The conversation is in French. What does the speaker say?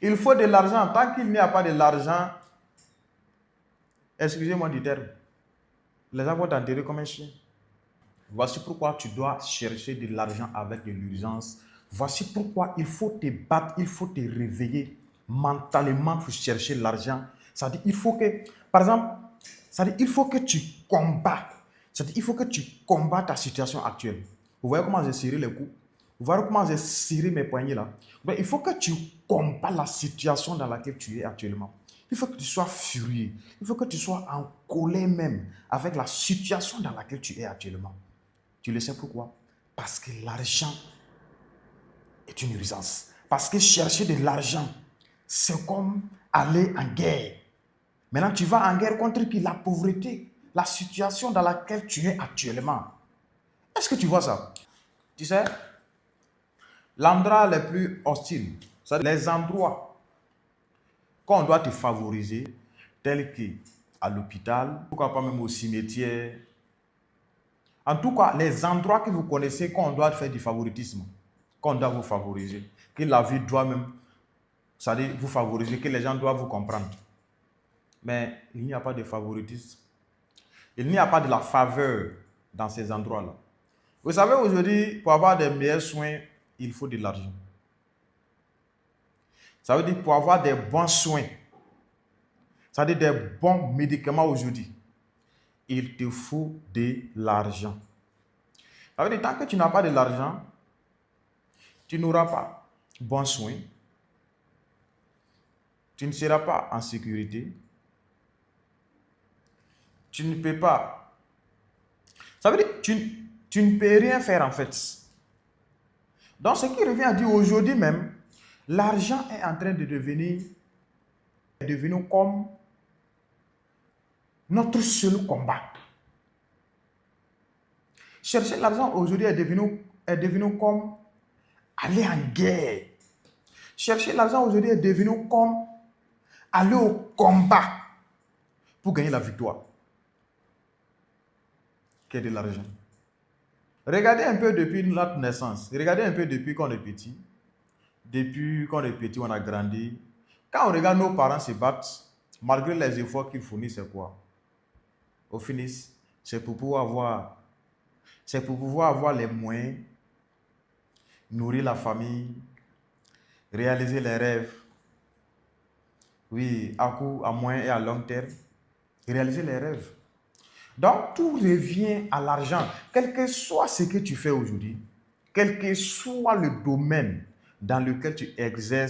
Il faut de l'argent. Tant qu'il n'y a pas de l'argent, excusez-moi du terme, les gens vont t'enterrer comme un chien. Voici pourquoi tu dois chercher de l'argent avec de l'urgence. Voici pourquoi il faut te battre, il faut te réveiller mentalement pour chercher l'argent. C'est-à-dire, il faut que, par exemple, c'est-à-dire, il faut que tu combats. C'est-à-dire, il faut que tu combats ta situation actuelle. Vous voyez comment j'ai serré les coups? Vous voyez comment j'ai serré mes poignets là? Donc, il faut que tu combats la situation dans laquelle tu es actuellement. Il faut que tu sois furieux. Il faut que tu sois en colère même avec la situation dans laquelle tu es actuellement. Tu le sais pourquoi? Parce que l'argent est une urgence. Parce que chercher de l'argent, c'est comme aller en guerre. Maintenant, tu vas en guerre contre qui? La pauvreté, la situation dans laquelle tu es actuellement. Est-ce que tu vois ça? Tu sais, l'endroit le plus hostile, c'est les endroits qu'on doit te favoriser, tels qu'à l'hôpital, pourquoi pas même au cimetière. En tout cas, les endroits que vous connaissez qu'on doit faire du favoritisme, qu'on doit vous favoriser, que la vie doit même, c'est-à-dire vous favoriser, que les gens doivent vous comprendre. Mais il n'y a pas de favoritisme. Il n'y a pas de la faveur dans ces endroits-là. Vous savez, aujourd'hui, pour avoir des meilleurs soins, il faut de l'argent. Ça veut dire pour avoir des bons soins, c'est-à-dire des bons médicaments aujourd'hui, il te faut de l'argent. Ça veut dire tant que tu n'as pas de l'argent, tu n'auras pas bons soins, tu ne seras pas en sécurité, tu ne peux pas. Ça veut dire que tu ne peux rien faire en fait. Donc ce qui revient à dire aujourd'hui même, l'argent est en train de devenir comme notre seul combat. Chercher l'argent aujourd'hui est devenu comme aller en guerre. Chercher l'argent aujourd'hui est devenu comme aller au combat pour gagner la victoire. Qu'est de l'argent? Regardez un peu depuis notre naissance. Regardez un peu depuis qu'on est petit. Depuis qu'on est petit, on a grandi. Quand on regarde nos parents se battre, malgré les efforts qu'ils fournissent, c'est quoi? Au finish, c'est pour pouvoir avoir les moyens, nourrir la famille, réaliser les rêves. Oui, à court, à moyen et à long terme, réaliser les rêves. Donc, tout revient à l'argent. Quel que soit ce que tu fais aujourd'hui, quel que soit le domaine dans lequel tu exerces